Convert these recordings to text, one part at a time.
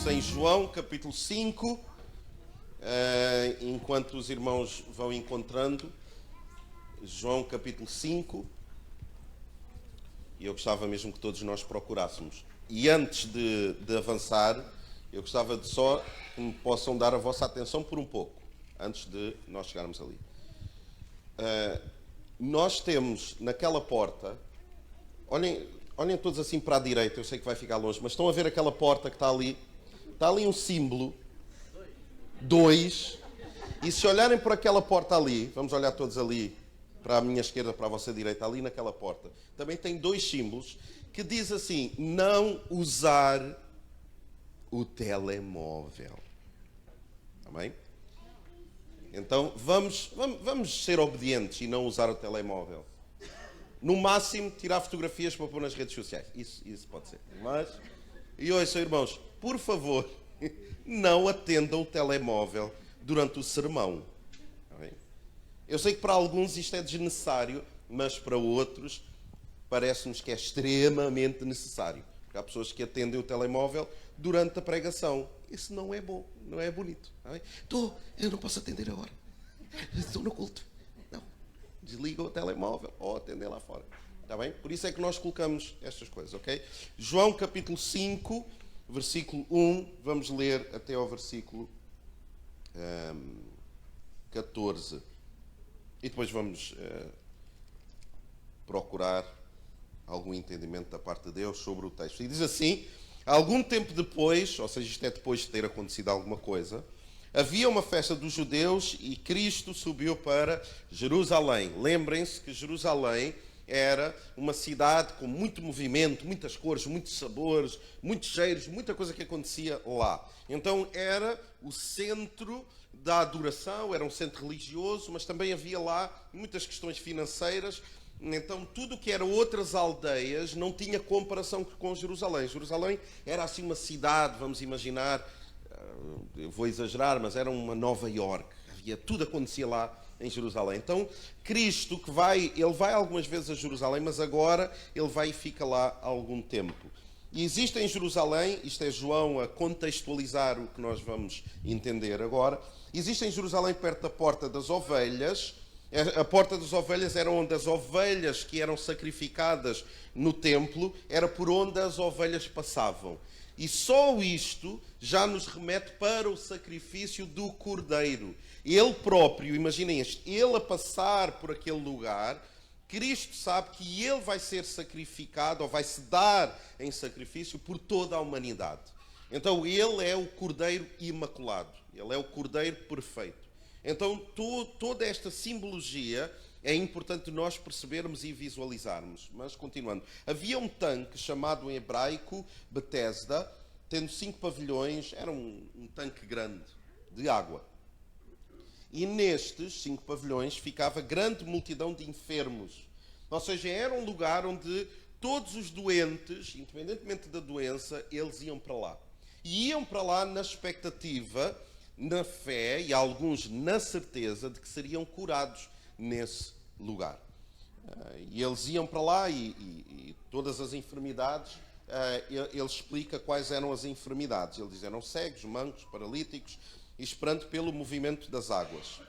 Estamos em João, capítulo 5. Enquanto os irmãos vão encontrando, João, capítulo 5. E eu gostava mesmo que todos nós procurássemos. E antes de avançar, eu gostava de só que me possam dar a vossa atenção por um pouco, antes de nós chegarmos ali. Nós temos naquela porta, olhem todos assim para a direita, eu sei que vai ficar longe, mas estão a ver aquela porta que está ali? Está ali um símbolo, 2, e se olharem por aquela porta ali, vamos olhar todos ali, para a minha esquerda, para a vossa direita, ali naquela porta, também tem 2 símbolos que diz assim: não usar o telemóvel. Amém? Então vamos ser obedientes e não usar o telemóvel. No máximo, tirar fotografias para pôr nas redes sociais. Isso pode ser. Mas, e ouçam, irmãos, por favor, não atendam o telemóvel durante o sermão. Amém? Eu sei que para alguns isto é desnecessário, mas para outros parece-nos que é extremamente necessário. Porque há pessoas que atendem o telemóvel durante a pregação. Isso não é bom, não é bonito. Eu não posso atender agora. Estou no culto. Não. Desliga o telemóvel ou atendem lá fora. Está bem? Por isso é que nós colocamos estas coisas, ok? João capítulo 5, versículo 1. Vamos ler até ao versículo 14. E depois vamos procurar algum entendimento da parte de Deus sobre o texto. E diz assim: algum tempo depois, ou seja, isto é depois de ter acontecido alguma coisa, havia uma festa dos judeus e Cristo subiu para Jerusalém. Lembrem-se que Jerusalém era uma cidade com muito movimento, muitas cores, muitos sabores, muitos cheiros, muita coisa que acontecia lá. Então era o centro da adoração, era um centro religioso, mas também havia lá muitas questões financeiras. Então tudo que era outras aldeias não tinha comparação com Jerusalém. Jerusalém era assim uma cidade, vamos imaginar, eu vou exagerar, mas era uma Nova Iorque. Tudo acontecia lá em Jerusalém. Então Cristo, ele vai algumas vezes a Jerusalém, mas agora ele vai e fica lá algum tempo. E existe em Jerusalém, isto é João a contextualizar o que nós vamos entender agora, existe em Jerusalém, perto da Porta das Ovelhas. A Porta das Ovelhas era onde as ovelhas que eram sacrificadas no templo, era por onde as ovelhas passavam. E só isto já nos remete para o sacrifício do Cordeiro. Ele próprio, imaginem isto, ele a passar por aquele lugar, Cristo sabe que ele vai ser sacrificado, ou vai se dar em sacrifício por toda a humanidade. Então ele é o Cordeiro imaculado, ele é o Cordeiro perfeito. Então toda esta simbologia é importante nós percebermos e visualizarmos. Mas continuando, havia um tanque chamado em hebraico Betesda, tendo 5 pavilhões, era um tanque grande de água. E nestes 5 pavilhões ficava grande multidão de enfermos. Ou seja, era um lugar onde todos os doentes, independentemente da doença, eles iam para lá. E iam para lá na expectativa, na fé e alguns na certeza de que seriam curados nesse lugar. E eles iam para lá e todas as enfermidades, ele explica quais eram as enfermidades. Ele diz: eram cegos, mancos, paralíticos, esperando pelo movimento das águas.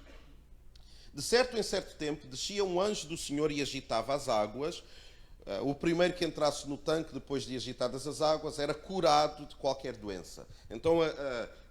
De certo em certo tempo descia um anjo do Senhor e agitava as águas. O primeiro que entrasse no tanque, depois de agitadas as águas, era curado de qualquer doença. Então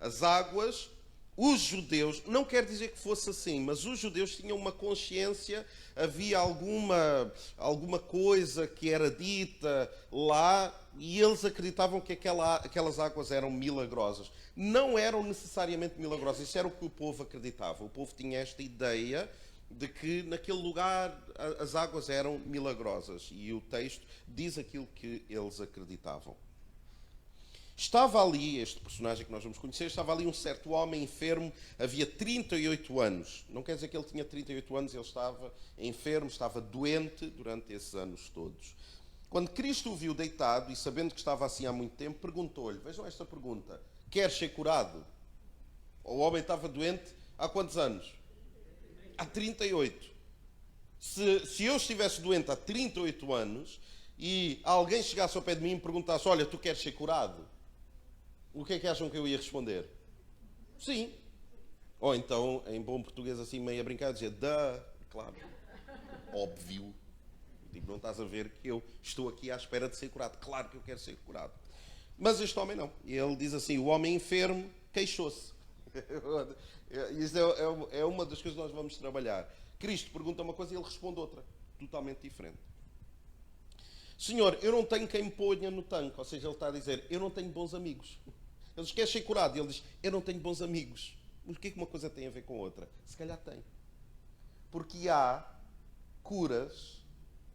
as águas, os judeus, não quer dizer que fosse assim, mas os judeus tinham uma consciência, havia alguma coisa que era dita lá e eles acreditavam que aquelas águas eram milagrosas. Não eram necessariamente milagrosas, isso era o que o povo acreditava. O povo tinha esta ideia de que naquele lugar as águas eram milagrosas e o texto diz aquilo que eles acreditavam. Estava ali, este personagem que nós vamos conhecer, estava ali um certo homem enfermo, havia 38 anos. Não quer dizer que ele tinha 38 anos, ele estava enfermo, estava doente durante esses anos todos. Quando Cristo o viu deitado e sabendo que estava assim há muito tempo, perguntou-lhe, vejam esta pergunta: queres ser curado? O homem estava doente há quantos anos? Há 38. Se eu estivesse doente há 38 anos e alguém chegasse ao pé de mim e me perguntasse: olha, tu queres ser curado? O que é que acham que eu ia responder? Sim. Ou então, em bom português assim, meio a brincar, dizer, claro, óbvio. Tipo, não estás a ver que eu estou aqui à espera de ser curado. Claro que eu quero ser curado. Mas este homem não. Ele diz assim, o homem enfermo queixou-se. Isso é uma das coisas que nós vamos trabalhar. Cristo pergunta uma coisa e ele responde outra, totalmente diferente. Senhor, eu não tenho quem me ponha no tanque. Ou seja, ele está a dizer, eu não tenho bons amigos. Ele diz, quer ser curado? E ele diz, eu não tenho bons amigos. Mas o que é que uma coisa tem a ver com outra? Se calhar tem. Porque há curas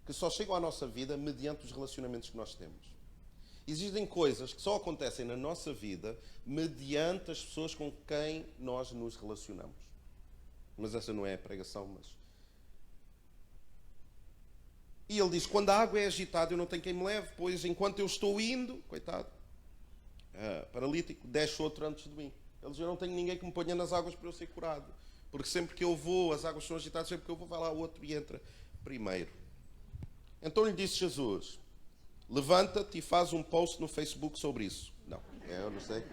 que só chegam à nossa vida mediante os relacionamentos que nós temos. Existem coisas que só acontecem na nossa vida mediante as pessoas com quem nós nos relacionamos. Mas essa não é a pregação, mas... E ele diz, quando a água é agitada eu não tenho quem me leve, pois enquanto eu estou indo, coitado, paralítico, desce outro antes de mim. Ele diz, eu não tenho ninguém que me ponha nas águas para eu ser curado. Porque sempre que eu vou, as águas são agitadas, sempre que eu vou, vai lá outro e entra primeiro. Então lhe disse Jesus, levanta-te e faz um post no Facebook sobre isso. Não, eu não sei.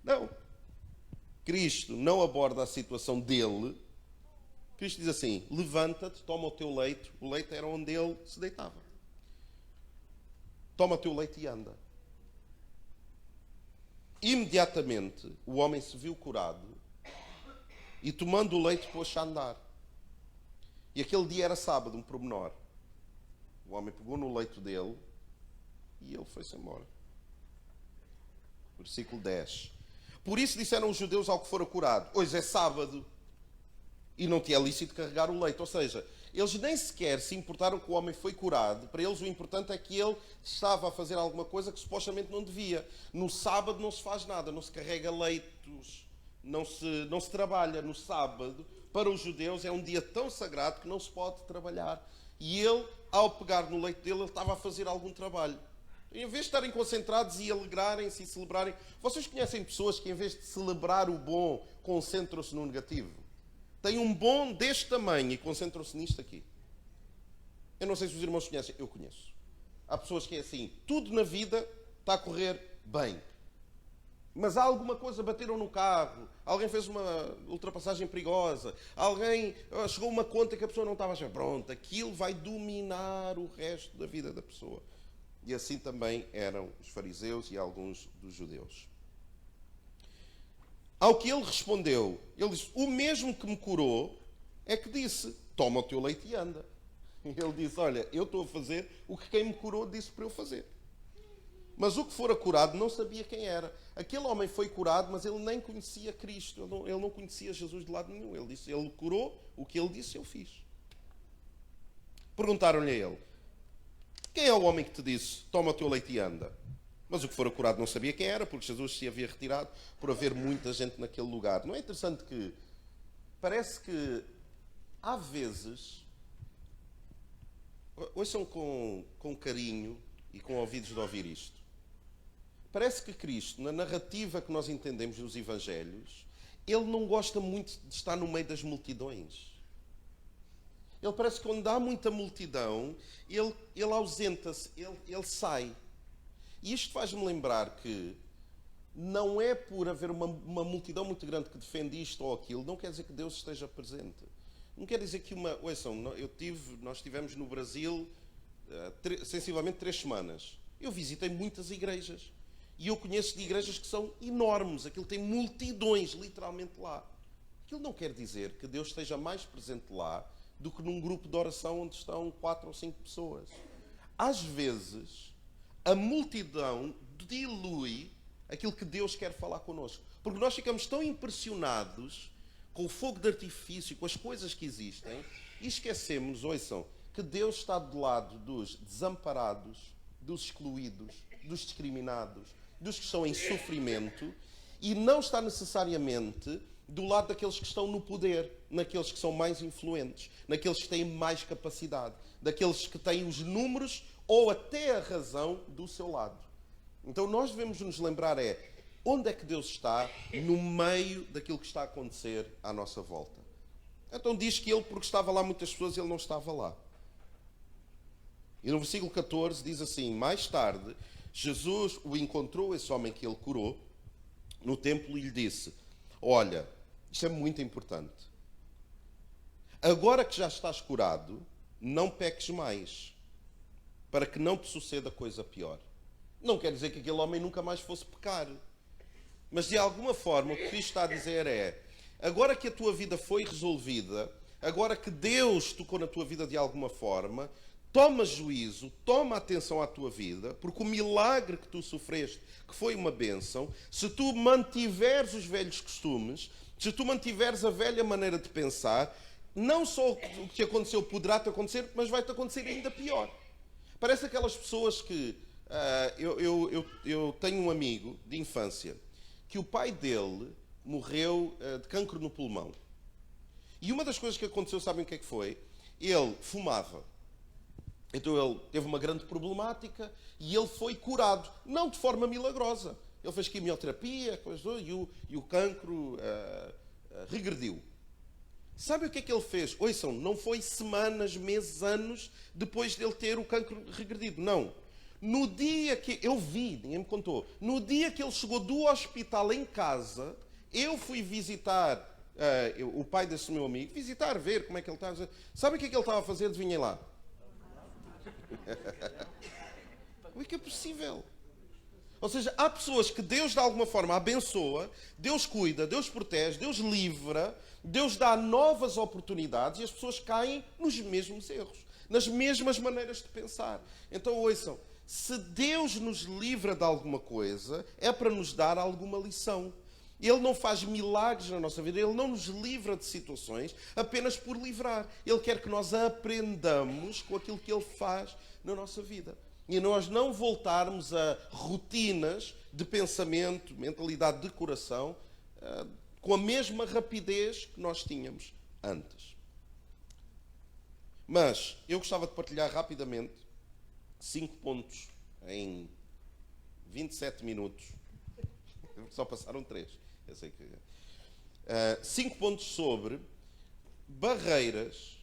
Não. Cristo não aborda a situação dele. Cristo diz assim, levanta-te, toma o teu leito. O leito era onde ele se deitava. Toma o teu leito e anda. Imediatamente, o homem se viu curado e tomando o leito pôs-se a andar. E aquele dia era sábado, um pormenor. O homem pegou no leito dele e ele foi-se embora. Versículo 10. Por isso disseram os judeus ao que fora curado, hoje é sábado e não te é lícito carregar o leito. Ou seja, eles nem sequer se importaram que o homem foi curado. Para eles o importante é que ele estava a fazer alguma coisa que supostamente não devia. No sábado não se faz nada, não se carrega leitos, não se trabalha no sábado. Para os judeus é um dia tão sagrado que não se pode trabalhar. E ele, ao pegar no leito dele, ele estava a fazer algum trabalho. Em vez de estarem concentrados e alegrarem-se e celebrarem... Vocês conhecem pessoas que, em vez de celebrar o bom, concentram-se no negativo? Têm um bom deste tamanho e concentram-se nisto aqui. Eu não sei se os irmãos conhecem, eu conheço. Há pessoas que é assim, tudo na vida está a correr bem. Mas há alguma coisa, bateram no carro, alguém fez uma ultrapassagem perigosa, alguém chegou a uma conta que a pessoa não estava a achar. Pronto, aquilo vai dominar o resto da vida da pessoa. E assim também eram os fariseus e alguns dos judeus. Ao que ele respondeu, ele disse, o mesmo que me curou é que disse, toma o teu leite e anda. E ele disse, olha, eu estou a fazer o que quem me curou disse para eu fazer. Mas o que fora curado não sabia quem era. Aquele homem foi curado, mas ele nem conhecia Cristo. Ele não conhecia Jesus de lado nenhum. Ele disse, ele curou, o que ele disse eu fiz. Perguntaram-lhe a ele, quem é o homem que te disse, toma o teu leite e anda? Mas o que fora curado não sabia quem era, porque Jesus se havia retirado por haver muita gente naquele lugar. Não é interessante que parece que há vezes, ouçam com carinho e com ouvidos de ouvir isto. Parece que Cristo, na narrativa que nós entendemos nos Evangelhos, ele não gosta muito de estar no meio das multidões. Ele parece que quando há muita multidão, ele ausenta-se, ele sai. E isto faz-me lembrar que não é por haver uma multidão muito grande que defende isto ou aquilo, não quer dizer que Deus esteja presente. Não quer dizer que ouçam, nós estivemos no Brasil sensivelmente 3 semanas. Eu visitei muitas igrejas. E eu conheço de igrejas que são enormes. Aquilo tem multidões, literalmente, lá. Aquilo não quer dizer que Deus esteja mais presente lá do que num grupo de oração onde estão 4 ou 5 pessoas. Às vezes, a multidão dilui aquilo que Deus quer falar connosco. Porque nós ficamos tão impressionados com o fogo de artifício, com as coisas que existem, e esquecemos, ouçam, que Deus está do lado dos desamparados, dos excluídos, dos discriminados, dos que estão em sofrimento, e não está necessariamente do lado daqueles que estão no poder, naqueles que são mais influentes, naqueles que têm mais capacidade, daqueles que têm os números ou até a razão do seu lado. Então nós devemos nos lembrar onde é que Deus está no meio daquilo que está a acontecer à nossa volta. Então diz que ele, porque estava lá muitas pessoas, ele não estava lá. E no versículo 14 diz assim: mais tarde, Jesus o encontrou, esse homem que ele curou, no templo e lhe disse: olha, isto é muito importante. Agora que já estás curado, não peques mais, para que não te suceda coisa pior. Não quer dizer que aquele homem nunca mais fosse pecar. Mas de alguma forma o que Cristo está a dizer é: agora que a tua vida foi resolvida, agora que Deus tocou na tua vida de alguma forma, toma juízo, toma atenção à tua vida, porque o milagre que tu sofreste, que foi uma bênção, se tu mantiveres os velhos costumes, se tu mantiveres a velha maneira de pensar, não só o que te aconteceu poderá-te acontecer, mas vai-te acontecer ainda pior. Parece aquelas pessoas que... eu tenho um amigo de infância que o pai dele morreu de cancro no pulmão. E uma das coisas que aconteceu, sabem o que é que foi? Ele fumava. Então ele teve uma grande problemática e ele foi curado. Não de forma milagrosa. Ele fez quimioterapia e o cancro regrediu. Sabe o que é que ele fez? Ouçam, não foi semanas, meses, anos depois de ele ter o cancro regredido. Não. No dia que... Eu vi, ninguém me contou. No dia que ele chegou do hospital em casa, eu fui visitar o pai desse meu amigo, visitar, ver como é que ele estava. Sabe o que é que ele estava a fazer? Adivinhem lá. Como é que é possível? Ou seja, há pessoas que Deus de alguma forma abençoa, Deus cuida, Deus protege, Deus livra, Deus dá novas oportunidades e as pessoas caem nos mesmos erros, nas mesmas maneiras de pensar. Então ouçam, se Deus nos livra de alguma coisa, é para nos dar alguma lição. Ele não faz milagres na nossa vida, Ele não nos livra de situações apenas por livrar. Ele quer que nós aprendamos com aquilo que Ele faz na nossa vida. E nós não voltarmos a rotinas de pensamento, mentalidade de coração, com a mesma rapidez que nós tínhamos antes. Mas eu gostava de partilhar rapidamente 5 pontos em 27 minutos. Só passaram 3. Eu sei que... 5 pontos sobre barreiras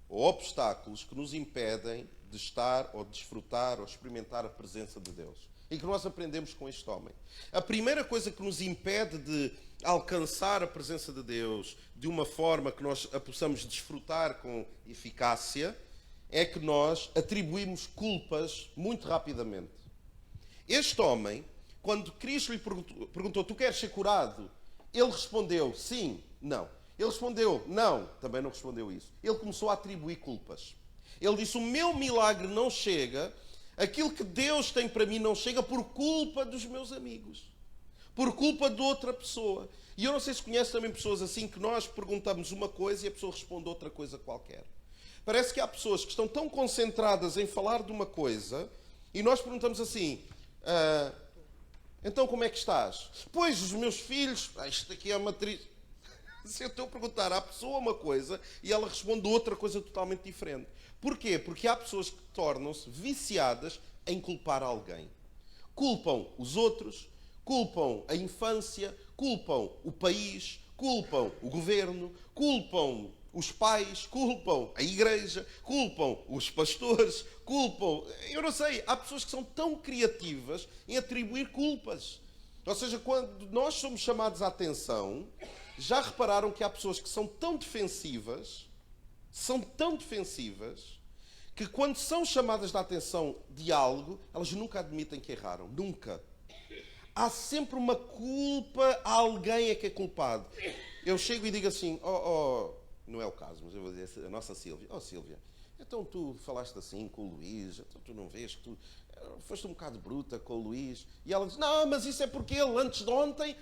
ou obstáculos que nos impedem de estar ou desfrutar ou experimentar a presença de Deus. E que nós aprendemos com este homem. A primeira coisa que nos impede de alcançar a presença de Deus de uma forma que nós a possamos desfrutar com eficácia é que nós atribuímos culpas muito rapidamente. Este homem, quando Cristo lhe perguntou: tu queres ser curado? Ele respondeu sim, não. Ele respondeu não, também não respondeu isso. Ele começou a atribuir culpas. Ele disse: o meu milagre não chega, aquilo que Deus tem para mim não chega por culpa dos meus amigos, por culpa de outra pessoa. E eu não sei se conhece também pessoas assim, que nós perguntamos uma coisa e a pessoa responde outra coisa qualquer. Parece que há pessoas que estão tão concentradas em falar de uma coisa e nós perguntamos assim: então como é que estás? Pois, os meus filhos... isto aqui é uma triste... Se eu estou a perguntar à pessoa uma coisa e ela responde outra coisa totalmente diferente. Porquê? Porque há pessoas que tornam-se viciadas em culpar alguém. Culpam os outros, culpam a infância, culpam o país, culpam o governo, culpam os pais, culpam a igreja, culpam os pastores, culpam... Eu não sei, há pessoas que são tão criativas em atribuir culpas. Ou seja, quando nós somos chamados à atenção, já repararam que há pessoas que são tão defensivas, que quando são chamadas de atenção de algo, elas nunca admitem que erraram. Nunca. Há sempre uma culpa, alguém é que é culpado. Eu chego e digo assim: não é o caso, mas eu vou dizer a nossa Sílvia: Sílvia, então tu falaste assim com o Luís, então tu não vês que tu foste um bocado bruta com o Luís? E ela diz: não, mas isso é porque ele antes de ontem...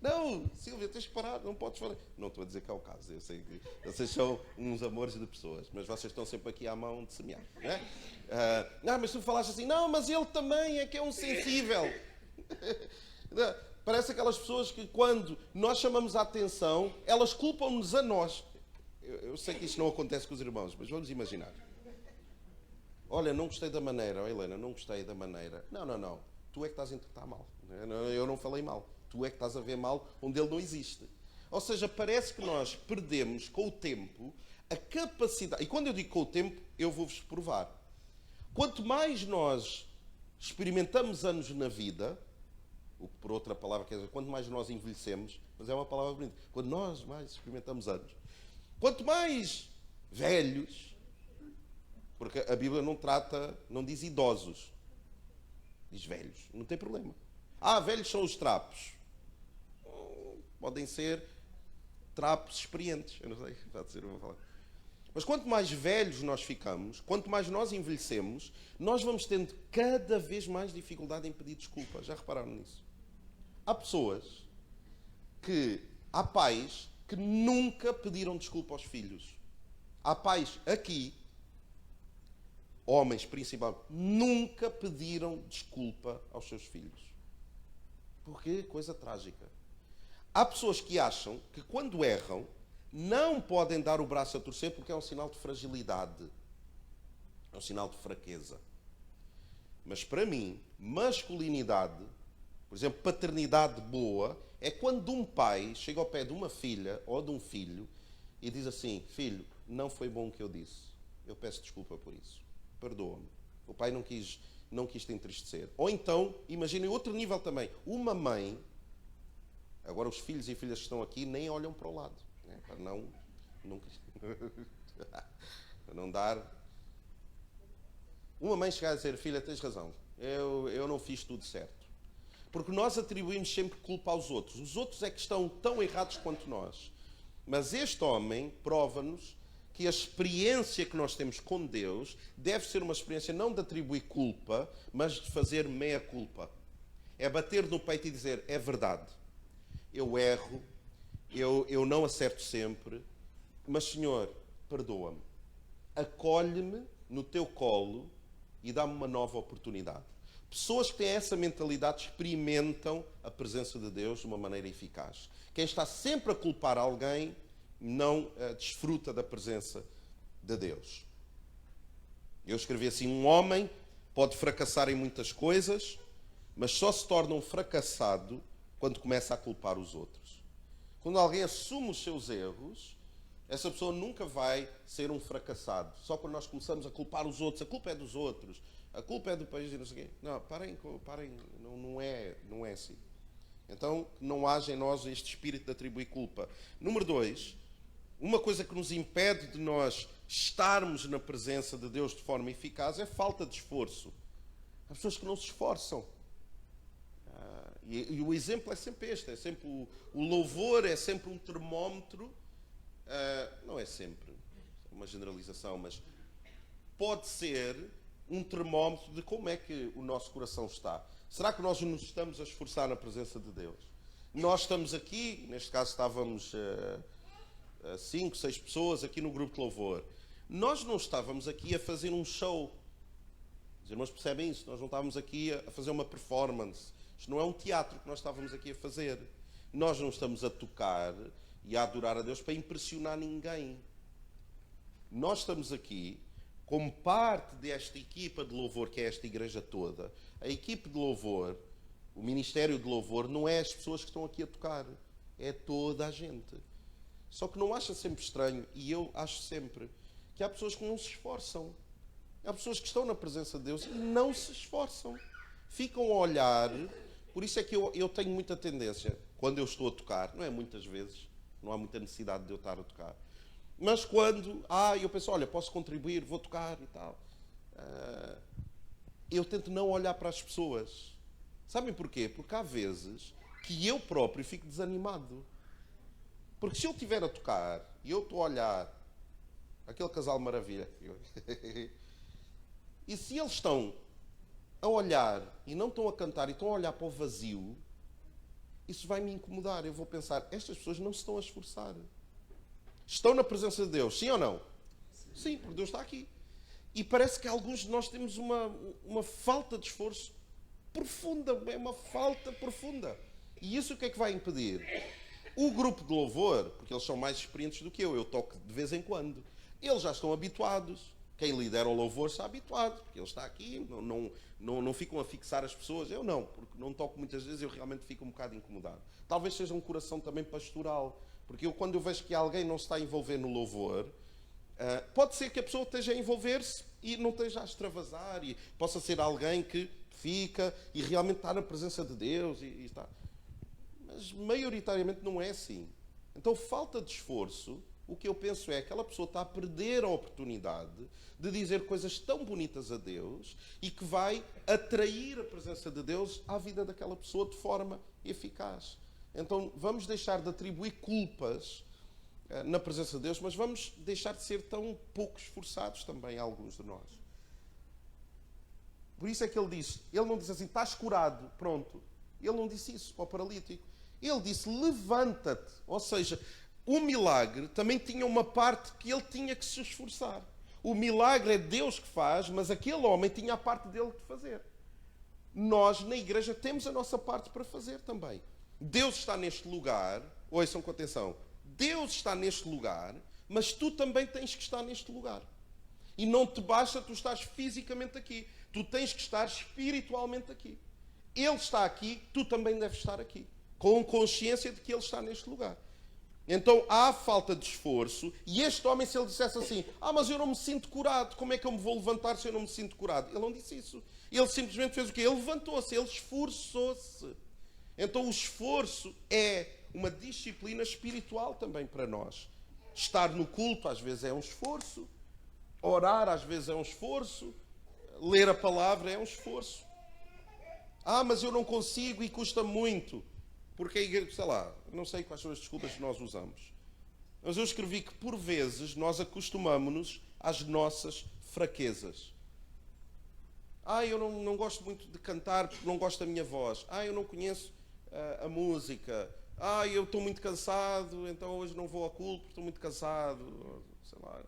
Não, Sílvia, tens que parar, não podes falar. Não estou a dizer que é o caso, eu sei que vocês são uns amores de pessoas, mas vocês estão sempre aqui à mão de semear, não é? Mas tu falaste assim: não, mas ele também é que é um sensível. Parece aquelas pessoas que, quando nós chamamos a atenção, elas culpam-nos a nós. Eu sei que isto não acontece com os irmãos, mas vamos imaginar. Olha, não gostei da maneira. Oh, Helena, não gostei da maneira. Não. Tu é que estás a interpretar mal. Eu não falei mal. Tu é que estás a ver mal onde ele não existe. Ou seja, parece que nós perdemos, com o tempo, A capacidade, e quando eu digo com o tempo, eu vou-vos provar. Quanto mais nós experimentamos anos na vida, o que por outra palavra quer dizer, quanto mais nós envelhecemos, mas é uma palavra bonita, quando nós mais experimentamos anos, quanto mais velhos, porque a Bíblia não diz idosos, diz velhos, não tem problema. Velhos são os trapos. Podem ser trapos experientes, eu não sei, pode ser uma palavra. Mas quanto mais velhos nós ficamos, quanto mais nós envelhecemos, nós vamos tendo cada vez mais dificuldade em pedir desculpa. Já repararam nisso? Há pais que nunca pediram desculpa aos filhos. Há pais aqui, homens principalmente, nunca pediram desculpa aos seus filhos. Porque coisa trágica. Há pessoas que acham que quando erram, não podem dar o braço a torcer porque é um sinal de fragilidade. É um sinal de fraqueza. Mas para mim, masculinidade, por exemplo, paternidade boa, é quando um pai chega ao pé de uma filha ou de um filho e diz assim: filho, não foi bom o que eu disse. Eu peço desculpa por isso. Perdoa-me. O pai não quis te entristecer. Ou então, imaginem outro nível também. Uma mãe, agora os filhos e filhas que estão aqui nem olham para o lado. Né? Para não dar. Uma mãe chegar a dizer: filha, tens razão. Eu não fiz tudo certo. Porque nós atribuímos sempre culpa aos outros. Os outros é que estão tão errados quanto nós. Mas este homem prova-nos que a experiência que nós temos com Deus deve ser uma experiência não de atribuir culpa, mas de fazer meia culpa. É bater no peito e dizer: é verdade, eu erro, eu não acerto sempre, mas Senhor, perdoa-me. Acolhe-me no teu colo e dá-me uma nova oportunidade. Pessoas que têm essa mentalidade experimentam a presença de Deus de uma maneira eficaz. Quem está sempre a culpar alguém não desfruta da presença de Deus. Eu escrevi assim: um homem pode fracassar em muitas coisas, mas só se torna um fracassado quando começa a culpar os outros. Quando alguém assume os seus erros, essa pessoa nunca vai ser um fracassado. Só quando nós começamos a culpar os outros, a culpa é dos outros, a culpa é do país e não sei o quê. Não, parem, não é assim. Então, não haja em nós este espírito de atribuir culpa. Número 2, uma coisa que nos impede de nós estarmos na presença de Deus de forma eficaz é falta de esforço. Há pessoas que não se esforçam. E o exemplo é sempre este, é sempre o louvor é sempre um termómetro, não é sempre, é uma generalização, mas pode ser um termómetro de como é que o nosso coração está. Será que nós nos estamos a esforçar na presença de Deus? Nós estamos aqui, neste caso estávamos 5, 6 pessoas aqui no grupo de louvor. Nós não estávamos aqui a fazer um show. Os irmãos percebem isso? Nós não estávamos aqui a fazer uma performance. Isto não é um teatro que nós estávamos aqui a fazer. Nós não estamos a tocar e a adorar a Deus para impressionar ninguém. Nós estamos aqui como parte desta equipa de louvor, que é esta igreja toda. A equipe de louvor, o ministério de louvor, não é as pessoas que estão aqui a tocar. É toda a gente. Só que não acha sempre estranho, e eu acho sempre, que há pessoas que não se esforçam. Há pessoas que estão na presença de Deus e não se esforçam. Ficam a olhar. Por isso é que eu tenho muita tendência, quando eu estou a tocar, não é muitas vezes, não há muita necessidade de eu estar a tocar, mas quando, eu penso, olha, posso contribuir, vou tocar e tal, eu tento não olhar para as pessoas. Sabem porquê? Porque há vezes que eu próprio fico desanimado. Porque se eu estiver a tocar e eu estou a olhar aquele casal maravilha, e se eles estão a olhar e não estão a cantar e estão a olhar para o vazio, isso vai me incomodar. Eu vou pensar, estas pessoas não se estão a esforçar. Estão na presença de Deus, sim ou não? Sim, porque Deus está aqui. E parece que alguns de nós temos uma falta de esforço profunda, é uma falta profunda. E isso o que é que vai impedir? O grupo de louvor, porque eles são mais experientes do que eu toco de vez em quando, eles já estão habituados. Quem lidera o louvor está habituado, porque ele está aqui, não ficam a fixar as pessoas. Eu não, porque não toco muitas vezes, eu realmente fico um bocado incomodado. Talvez seja um coração também pastoral, porque quando eu vejo que alguém não se está a envolver no louvor, Pode ser que a pessoa esteja a envolver-se e não esteja a extravasar, e possa ser alguém que fica e realmente está na presença de Deus e está. Mas maioritariamente não é assim. Então, falta de esforço, o que eu penso é que aquela pessoa está a perder a oportunidade de dizer coisas tão bonitas a Deus e que vai atrair a presença de Deus à vida daquela pessoa de forma eficaz. Então, vamos deixar de atribuir culpas na presença de Deus, mas vamos deixar de ser tão pouco esforçados também, alguns de nós. Por isso é que ele não disse assim, estás curado, pronto. Ele não disse isso ao paralítico. Ele disse, levanta-te. Ou seja, o milagre também tinha uma parte que ele tinha que se esforçar. O milagre é Deus que faz, mas aquele homem tinha a parte dele de fazer. Nós, na igreja, temos a nossa parte para fazer também. Deus está neste lugar, ouçam com atenção, Deus está neste lugar, mas tu também tens que estar neste lugar. E não te basta tu estares fisicamente aqui. Tu tens que estar espiritualmente aqui. Ele está aqui, tu também deves estar aqui. Com consciência de que Ele está neste lugar. Então há falta de esforço. E este homem, se ele dissesse assim, mas eu não me sinto curado, como é que eu me vou levantar se eu não me sinto curado? Ele não disse isso. Ele simplesmente fez o quê? Ele levantou-se, ele esforçou-se. Então o esforço é uma disciplina espiritual também para nós. Estar no culto às vezes é um esforço. Orar às vezes é um esforço. Ler a palavra é um esforço. Mas eu não consigo e custa muito. Porque a igreja, sei lá, não sei quais são as desculpas que nós usamos. Mas eu escrevi que por vezes nós acostumamos-nos às nossas fraquezas. Eu não gosto muito de cantar porque não gosto da minha voz. Eu não conheço a música. Eu estou muito cansado, então hoje não vou ao culto porque estou muito cansado. Sei lá.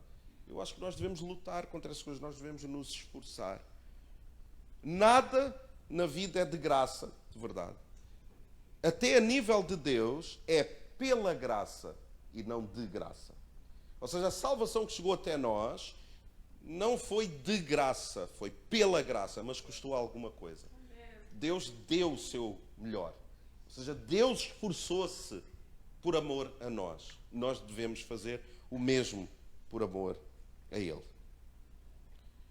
Eu acho que nós devemos lutar contra essas coisas, nós devemos nos esforçar. Nada na vida é de graça, de verdade. Até a nível de Deus é pela graça e não de graça. Ou seja, a salvação que chegou até nós não foi de graça, foi pela graça, mas custou alguma coisa. Deus deu o seu melhor. Ou seja, Deus esforçou-se por amor a nós. Nós devemos fazer o mesmo por amor a Ele.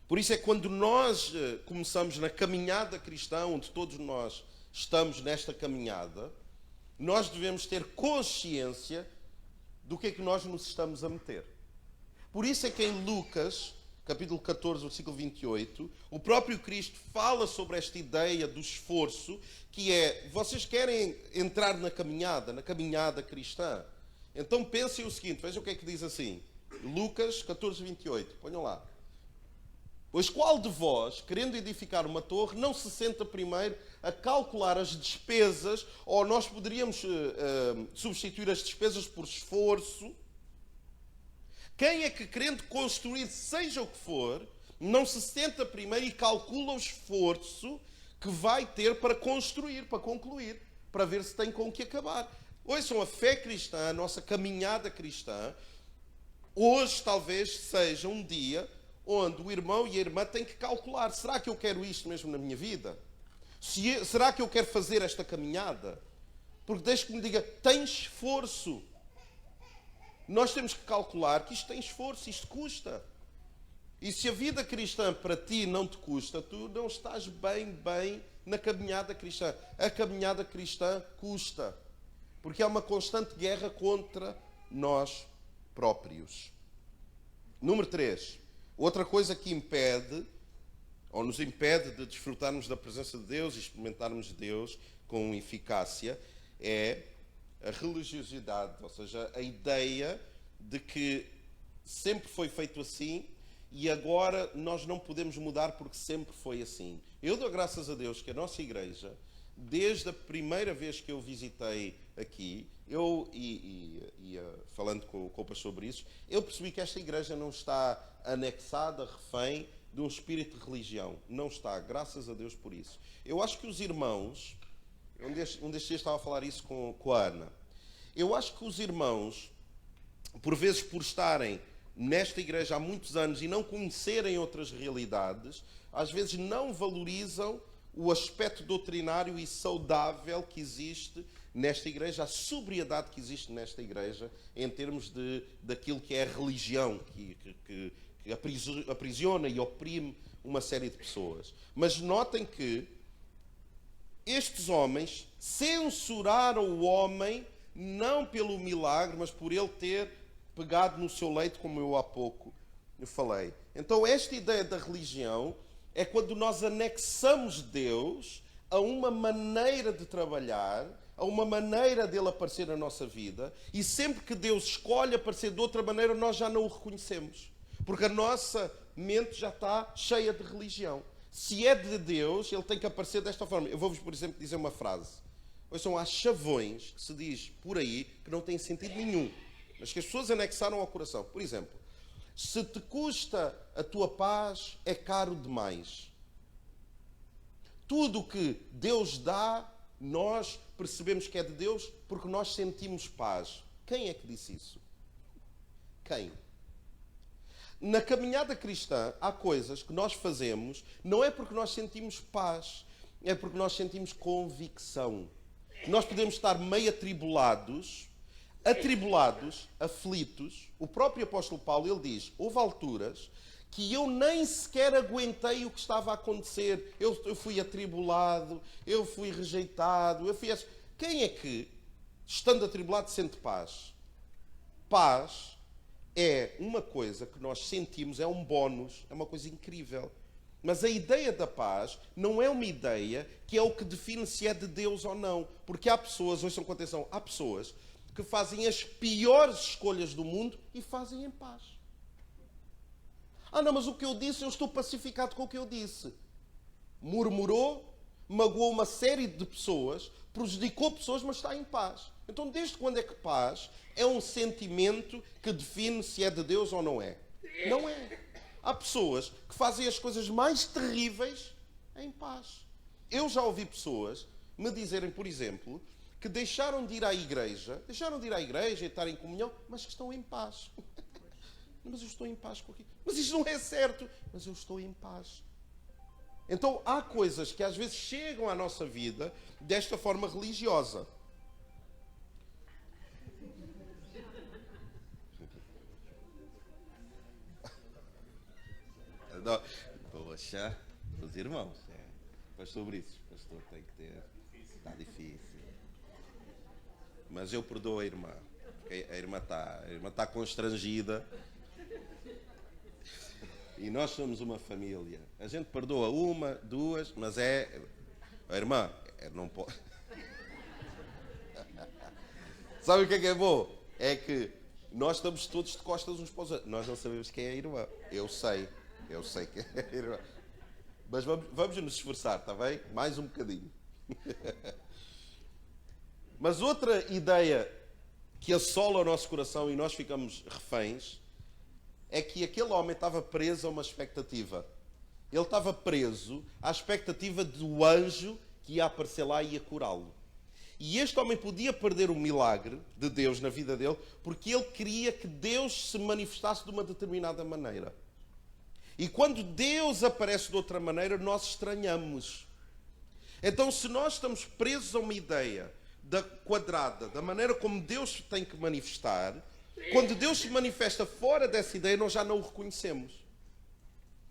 Por isso é que quando nós começamos na caminhada cristã, onde todos nós estamos nesta caminhada, nós devemos ter consciência do que é que nós nos estamos a meter. Por isso é que em Lucas, capítulo 14, versículo 28, o próprio Cristo fala sobre esta ideia do esforço, que é, vocês querem entrar na caminhada cristã? Então pensem o seguinte, vejam o que é que diz assim, Lucas 14, 28, ponham lá. Pois qual de vós, querendo edificar uma torre, não se senta primeiro a calcular as despesas, ou nós poderíamos substituir as despesas por esforço? Quem é que, querendo construir, seja o que for, não se senta primeiro e calcula o esforço que vai ter para construir, para concluir, para ver se tem com o que acabar? Ouçam, a fé cristã, a nossa caminhada cristã, hoje talvez seja um dia onde o irmão e a irmã têm que calcular, será que eu quero isto mesmo na minha vida? Será que eu quero fazer esta caminhada? Porque deixe que me diga, tem esforço. Nós temos que calcular que isto tem esforço, isto custa. E se a vida cristã para ti não te custa, tu não estás bem na caminhada cristã. A caminhada cristã custa. Porque é uma constante guerra contra nós próprios. Número 3. Outra coisa que impede, ou nos impede de desfrutarmos da presença de Deus e experimentarmos Deus com eficácia, é a religiosidade, ou seja, a ideia de que sempre foi feito assim e agora nós não podemos mudar porque sempre foi assim. Eu dou graças a Deus que a nossa igreja, desde a primeira vez que eu visitei aqui, falando com o pastor sobre isso, eu percebi que esta igreja não está anexada, refém de um espírito de religião. Não está, graças a Deus por isso. Eu acho que os irmãos, um destes dias estava a falar isso com a Ana, eu acho que os irmãos, por vezes por estarem nesta igreja há muitos anos e não conhecerem outras realidades, às vezes não valorizam o aspecto doutrinário e saudável que existe nesta igreja, a sobriedade que existe nesta igreja em termos daquilo que é a religião, que aprisiona e oprime uma série de pessoas. Mas notem que estes homens censuraram o homem não pelo milagre, mas por ele ter pegado no seu leito, como eu há pouco falei. Então esta ideia da religião é quando nós anexamos Deus a uma maneira de trabalhar, a uma maneira dele aparecer na nossa vida, e sempre que Deus escolhe aparecer de outra maneira, nós já não o reconhecemos. Porque a nossa mente já está cheia de religião. Se é de Deus, ele tem que aparecer desta forma. Eu vou-vos, por exemplo, dizer uma frase. Há chavões que se diz por aí que não têm sentido nenhum, mas que as pessoas anexaram ao coração. Por exemplo, se te custa a tua paz, é caro demais. Tudo o que Deus dá, nós percebemos que é de Deus porque nós sentimos paz. Quem é que disse isso? Quem? Na caminhada cristã, há coisas que nós fazemos, não é porque nós sentimos paz, é porque nós sentimos convicção. Nós podemos estar meio atribulados, aflitos. O próprio apóstolo Paulo, ele diz, houve alturas que eu nem sequer aguentei o que estava a acontecer. Eu fui atribulado, eu fui rejeitado, Quem é que, estando atribulado, sente paz? Paz é uma coisa que nós sentimos, é um bónus, é uma coisa incrível. Mas a ideia da paz não é uma ideia que é o que define se é de Deus ou não. Porque há pessoas, ouçam com atenção, há pessoas que fazem as piores escolhas do mundo e fazem em paz. Não, mas o que eu disse, eu estou pacificado com o que eu disse. Murmurou, magoou uma série de pessoas, prejudicou pessoas, mas está em paz. Então, desde quando é que paz é um sentimento que define se é de Deus ou não é? Não é. Há pessoas que fazem as coisas mais terríveis em paz. Eu já ouvi pessoas me dizerem, por exemplo, que deixaram de ir à igreja e estar em comunhão, mas que estão em paz. Mas eu estou em paz com aquilo. Mas isto não é certo. Mas eu estou em paz. Então há coisas que às vezes chegam à nossa vida desta forma religiosa. Não. Poxa, os irmãos. Mas sobre isso, pastor, tem que ter. Está difícil. Mas eu perdoo a irmã. Porque a irmã está constrangida. E nós somos uma família. A gente perdoa uma, duas, mas a irmã, não pode. Sabe o que é bom? É que nós estamos todos de costas uns para os outros. Nós não sabemos quem é a irmã. Eu sei quem é a irmã. Mas vamos nos esforçar, está bem? Mais um bocadinho. Mas outra ideia que assola o nosso coração e nós ficamos reféns é que aquele homem estava preso a uma expectativa. Ele estava preso à expectativa do anjo que ia aparecer lá e ia curá-lo. E este homem podia perder o milagre de Deus na vida dele porque ele queria que Deus se manifestasse de uma determinada maneira. E quando Deus aparece de outra maneira, nós estranhamos. Então, se nós estamos presos a uma ideia quadrada, da maneira como Deus tem que manifestar, quando Deus se manifesta fora dessa ideia, nós já não o reconhecemos.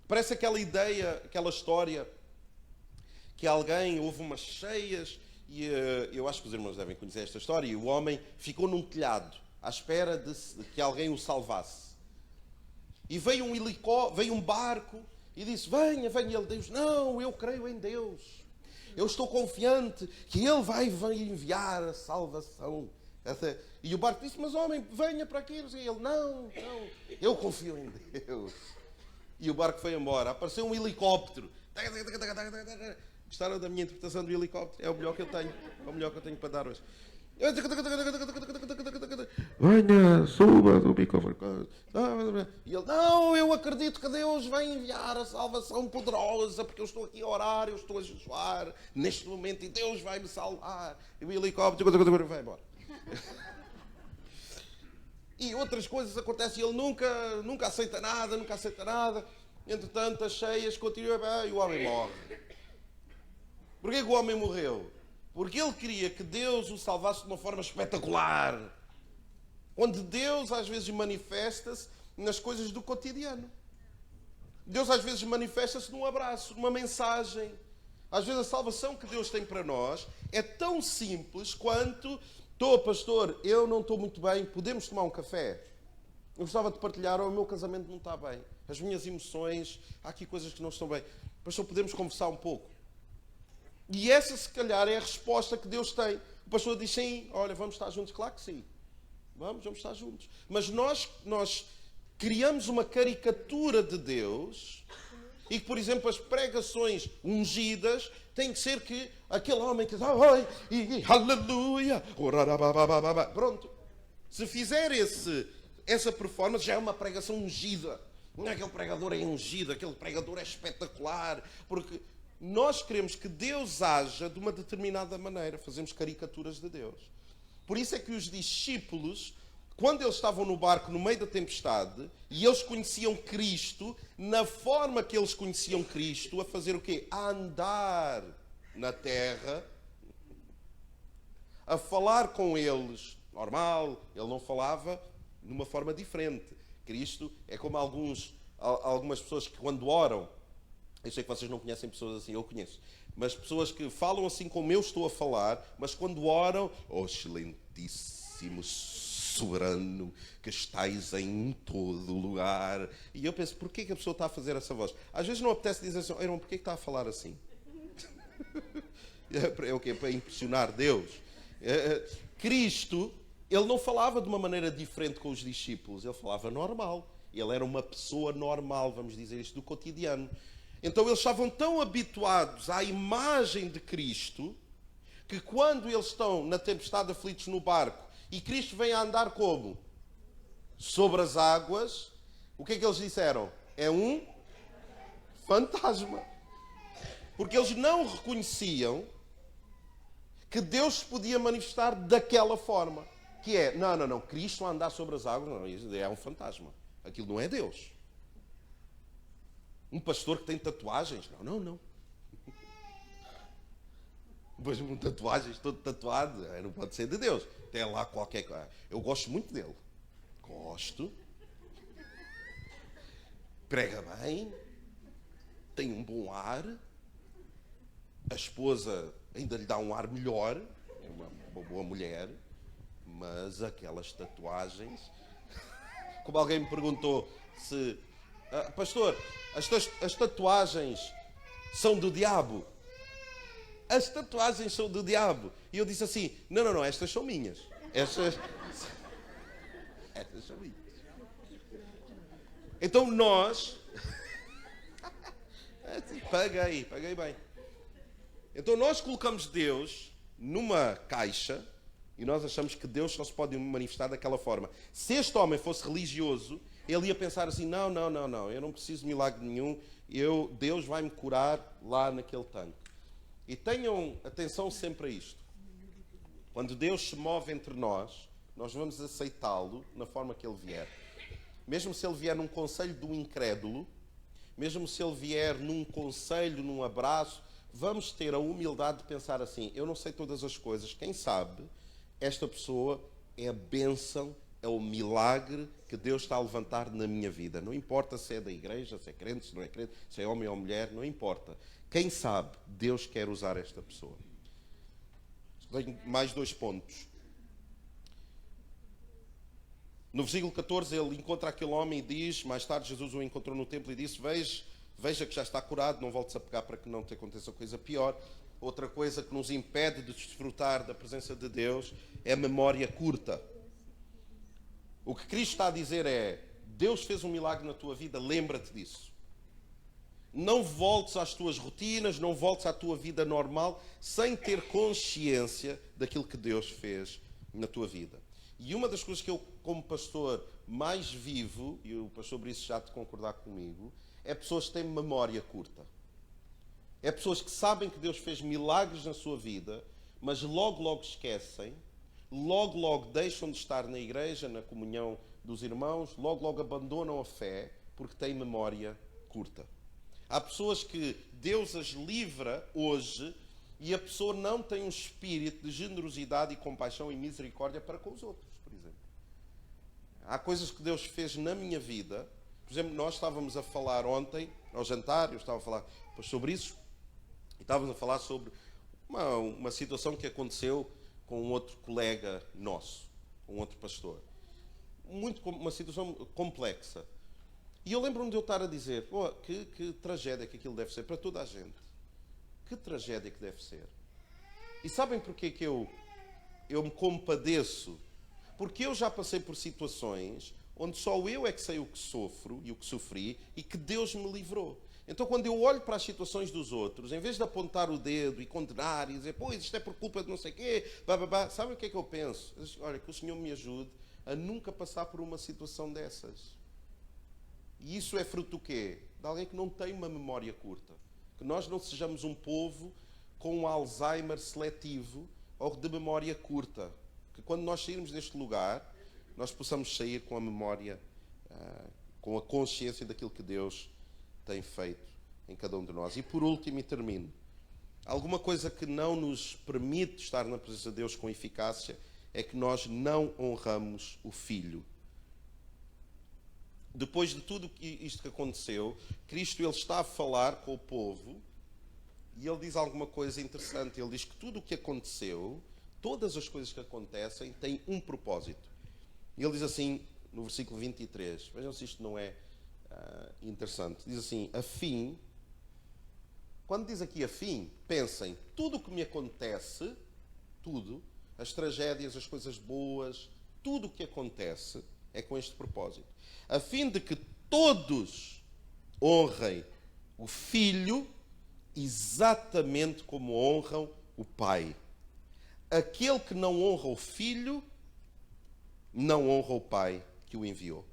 Parece aquela ideia, aquela história, que alguém, houve umas cheias, e eu acho que os irmãos devem conhecer esta história, e o homem ficou num telhado, à espera de que alguém o salvasse. E veio um barco, e disse, venha, venha. E ele diz, não, eu creio em Deus. Eu estou confiante que Ele vai enviar a salvação. E o barco disse, mas homem, venha para aqui. E ele, não, eu confio em Deus. E o barco foi embora. Apareceu um helicóptero. Gostaram da minha interpretação do helicóptero? É o melhor que eu tenho. É o melhor que eu tenho para dar hoje. Venha, suba do microfone. E ele, não, eu acredito que Deus vai enviar a salvação poderosa, porque eu estou aqui a orar, eu estou a jejuar neste momento e Deus vai me salvar. E o helicóptero vai embora. E outras coisas acontecem, ele nunca aceita nada. Entretanto, as cheias continuam e o homem morre. Porquê que o homem morreu? Porque ele queria que Deus o salvasse de uma forma espetacular. Onde Deus às vezes manifesta-se nas coisas do cotidiano. Deus às vezes manifesta-se num abraço, numa mensagem. Às vezes a salvação que Deus tem para nós é tão simples quanto: pastor, eu não estou muito bem, podemos tomar um café? Eu gostava de partilhar, o meu casamento não está bem. As minhas emoções, há aqui coisas que não estão bem. Pastor, podemos conversar um pouco? E essa, se calhar, é a resposta que Deus tem. O pastor diz: sim, olha, vamos estar juntos. Claro que sim. Vamos estar juntos. Mas nós criamos uma caricatura de Deus e que, por exemplo, as pregações ungidas têm que ser que aquele homem que diz: aleluia, pronto. Se fizer essa performance, já é uma pregação ungida. Não é aquele pregador é ungido, aquele pregador é espetacular. Porque nós queremos que Deus haja de uma determinada maneira. Fazemos caricaturas de Deus. Por isso é que os discípulos, quando eles estavam no barco no meio da tempestade, e eles conheciam Cristo, na forma que eles conheciam Cristo, a fazer o quê? A andar na terra, a falar com eles, normal. Ele não falava de uma forma diferente. Cristo é como algumas pessoas que quando oram, eu sei que vocês não conhecem pessoas assim, eu conheço, mas pessoas que falam assim como eu estou a falar, mas quando oram: oh excelentíssimo soberano, que estais em todo lugar. E eu penso: porquê que a pessoa está a fazer essa voz? Às vezes não apetece dizer assim: irmão, porquê que está a falar assim? É o quê? Para impressionar Deus. Cristo, ele não falava de uma maneira diferente com os discípulos, ele falava normal. Ele era uma pessoa normal, vamos dizer isto, do cotidiano. Então eles estavam tão habituados à imagem de Cristo que quando eles estão na tempestade aflitos no barco e Cristo vem a andar como? Sobre as águas, o que é que eles disseram? É um fantasma. Porque eles não reconheciam que Deus se podia manifestar daquela forma. Que é: não, Cristo a andar sobre as águas, não, isso é um fantasma. Aquilo não é Deus. Um pastor que tem tatuagens? Não. Depois com tatuagens, todo tatuado, não pode ser de Deus. Tem lá qualquer coisa. Eu gosto muito dele. Gosto. Prega bem. Tem um bom ar. A esposa ainda lhe dá um ar melhor. É uma boa mulher. Mas aquelas tatuagens... Como alguém me perguntou se... pastor, as tatuagens são do diabo? As tatuagens são do diabo. E eu disse assim: não, estas são minhas. Estas são minhas. Então nós... paguei bem. Então nós colocamos Deus numa caixa e nós achamos que Deus só se pode manifestar daquela forma. Se este homem fosse religioso, ele ia pensar assim: não, eu não preciso de milagre nenhum, Deus vai-me curar lá naquele tanque. E tenham atenção sempre a isto. Quando Deus se move entre nós vamos aceitá-lo na forma que ele vier. Mesmo se ele vier num conselho do incrédulo, mesmo se ele vier num conselho, num abraço, vamos ter a humildade de pensar assim: eu não sei todas as coisas, quem sabe esta pessoa é a bênção, é o milagre que Deus está a levantar na minha vida. Não importa se é da igreja, se é crente, se não é crente, se é homem ou mulher, não importa. Quem sabe Deus quer usar esta pessoa. Tenho mais 2 pontos. No versículo 14 ele encontra aquele homem e diz, mais tarde Jesus o encontrou no templo e disse: veja que já está curado, não voltes a pegar para que não te aconteça coisa pior. Outra coisa que nos impede de desfrutar da presença de Deus é a memória curta. O que Cristo está a dizer é: Deus fez um milagre na tua vida, lembra-te disso. Não voltes às tuas rotinas, não voltes à tua vida normal sem ter consciência daquilo que Deus fez na tua vida. E uma das coisas que eu, como pastor, mais vivo, e o pastor Brice já te concordar comigo, é pessoas que têm memória curta. É pessoas que sabem que Deus fez milagres na sua vida, mas logo esquecem, logo deixam de estar na igreja, na comunhão dos irmãos, logo abandonam a fé porque têm memória curta. Há pessoas que Deus as livra hoje e a pessoa não tem um espírito de generosidade e compaixão e misericórdia para com os outros, por exemplo. Há coisas que Deus fez na minha vida. Por exemplo, nós estávamos a falar ontem, ao jantar, eu estava a falar sobre isso, e estávamos a falar sobre uma situação que aconteceu com um outro colega nosso, um outro pastor. Uma situação complexa. E eu lembro-me de eu estar a dizer, que tragédia que aquilo deve ser para toda a gente. Que tragédia que deve ser. E sabem porquê que eu me compadeço? Porque eu já passei por situações onde só eu é que sei o que sofro e o que sofri e que Deus me livrou. Então, quando eu olho para as situações dos outros, em vez de apontar o dedo e condenar e dizer, pois, isto é por culpa de não sei o quê, sabe o que é que eu penso? Olha, que o Senhor me ajude a nunca passar por uma situação dessas. E isso é fruto do quê? De alguém que não tem uma memória curta. Que nós não sejamos um povo com um Alzheimer seletivo ou de memória curta. Que quando nós sairmos deste lugar, nós possamos sair com a memória, com a consciência daquilo que Deus tem feito em cada um de nós. E por último, e termino, alguma coisa que não nos permite estar na presença de Deus com eficácia é que nós não honramos o Filho. Depois de tudo isto que aconteceu, Cristo ele está a falar com o povo e ele diz alguma coisa interessante. Ele diz que tudo o que aconteceu, todas as coisas que acontecem, têm um propósito. E ele diz assim, no versículo 23, vejam se isto não é interessante. Diz assim, a fim, quando diz aqui a fim, pensem, tudo o que me acontece, tudo, as tragédias, as coisas boas, tudo o que acontece é com este propósito. A fim de que todos honrem o Filho exatamente como honram o Pai. Aquele que não honra o Filho, não honra o Pai que o enviou.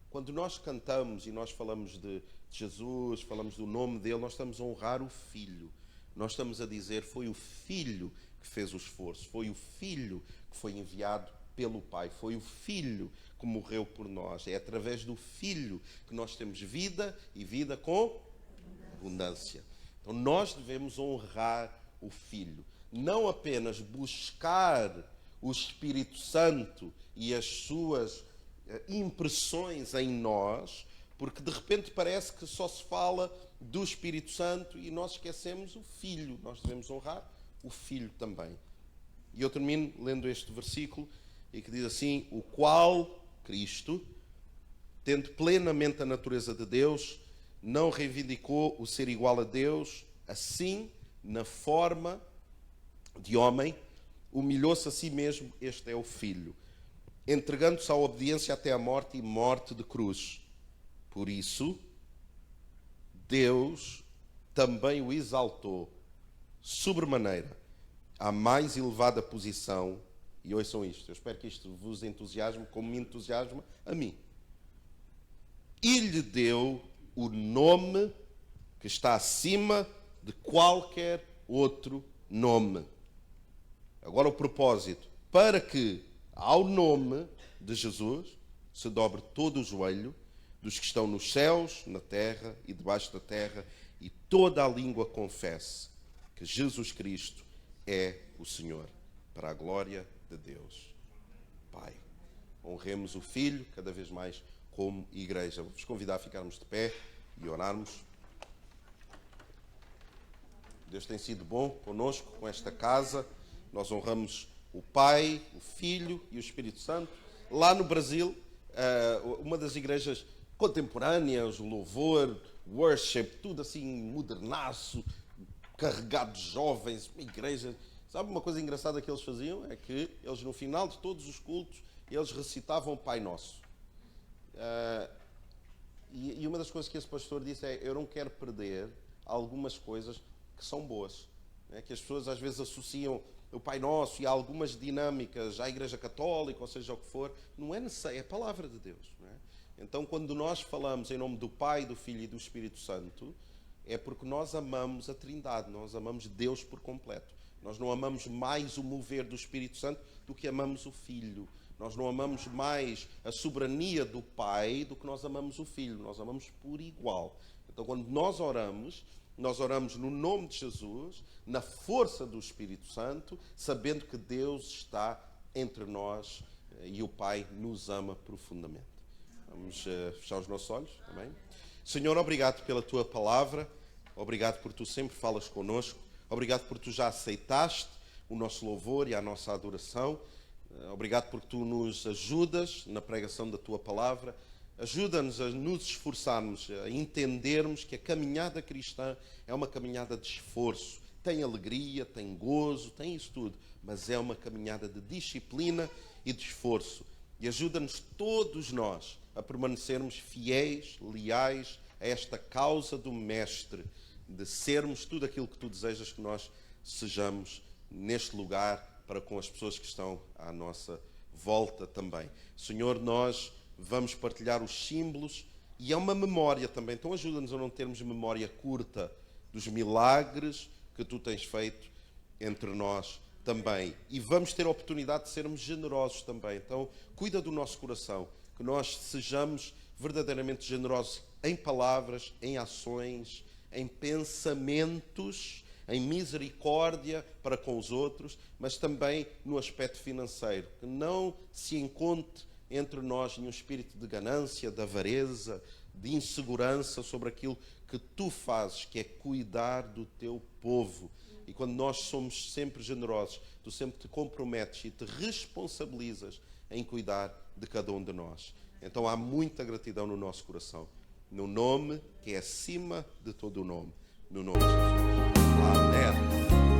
Quando nós cantamos e nós falamos de Jesus, falamos do nome dele, nós estamos a honrar o Filho. Nós estamos a dizer, foi o Filho que fez o esforço, foi o Filho que foi enviado pelo Pai, foi o Filho que morreu por nós. É através do Filho que nós temos vida e vida com abundância. Então nós devemos honrar o Filho. Não apenas buscar o Espírito Santo e as suas impressões em nós, porque de repente parece que só se fala do Espírito Santo e nós esquecemos o Filho. Nós devemos honrar o Filho também. E eu termino lendo este versículo e que diz assim, o qual Cristo, tendo plenamente a natureza de Deus, não reivindicou o ser igual a Deus, assim, na forma de homem, humilhou-se a si mesmo, este é o Filho, entregando-se à obediência até a morte e morte de cruz. Por isso, Deus também o exaltou sobremaneira à mais elevada posição. E ouçam isto, eu espero que isto vos entusiasme como me entusiasma a mim. E lhe deu o nome que está acima de qualquer outro nome. Agora o propósito, para que ao nome de Jesus se dobre todo o joelho dos que estão nos céus, na terra e debaixo da terra, e toda a língua confesse que Jesus Cristo é o Senhor, para a glória de Deus Pai. Honremos o Filho cada vez mais como igreja. Vou-vos convidar a ficarmos de pé e orarmos. Deus tem sido bom conosco, com esta casa. Nós honramos o Pai, o Filho e o Espírito Santo. Lá no Brasil, uma das igrejas contemporâneas, o louvor, worship, tudo assim modernaço, carregado de jovens, uma igreja. Sabe uma coisa engraçada que eles faziam? É que eles, no final de todos os cultos, eles recitavam o Pai Nosso. E uma das coisas que esse pastor disse é, eu não quero perder algumas coisas que são boas. Né? Que as pessoas às vezes associam o Pai Nosso e algumas dinâmicas à Igreja Católica, ou seja o que for. Não é necessário, é a palavra de Deus. Não é? Então, quando nós falamos em nome do Pai, do Filho e do Espírito Santo, é porque nós amamos a Trindade, nós amamos Deus por completo. Nós não amamos mais o mover do Espírito Santo do que amamos o Filho. Nós não amamos mais a soberania do Pai do que nós amamos o Filho. Nós amamos por igual. Então, quando nós oramos, Nós oramos no nome de Jesus, na força do Espírito Santo, sabendo que Deus está entre nós e o Pai nos ama profundamente. Vamos fechar os nossos olhos, amém? Senhor, obrigado pela tua palavra, obrigado por tu sempre falas connosco, obrigado por tu já aceitaste o nosso louvor e a nossa adoração, obrigado porque tu nos ajudas na pregação da tua palavra. Ajuda-nos a nos esforçarmos, a entendermos que a caminhada cristã é uma caminhada de esforço. Tem alegria, tem gozo, tem isso tudo, mas é uma caminhada de disciplina e de esforço. E ajuda-nos todos nós a permanecermos fiéis, leais a esta causa do Mestre, de sermos tudo aquilo que tu desejas que nós sejamos neste lugar para com as pessoas que estão à nossa volta também. Senhor, nós vamos partilhar os símbolos e é uma memória também. Então ajuda-nos a não termos memória curta dos milagres que tu tens feito entre nós também. E vamos ter a oportunidade de sermos generosos também. Então cuida do nosso coração, que nós sejamos verdadeiramente generosos em palavras, em ações, em pensamentos, em misericórdia para com os outros, mas também no aspecto financeiro. Que não se encontre entre nós nenhum espírito de ganância, de avareza, de insegurança sobre aquilo que tu fazes, que é cuidar do teu povo. E quando nós somos sempre generosos, tu sempre te comprometes e te responsabilizas em cuidar de cada um de nós. Então há muita gratidão no nosso coração, no nome que é acima de todo o nome, no nome de Jesus. Amém.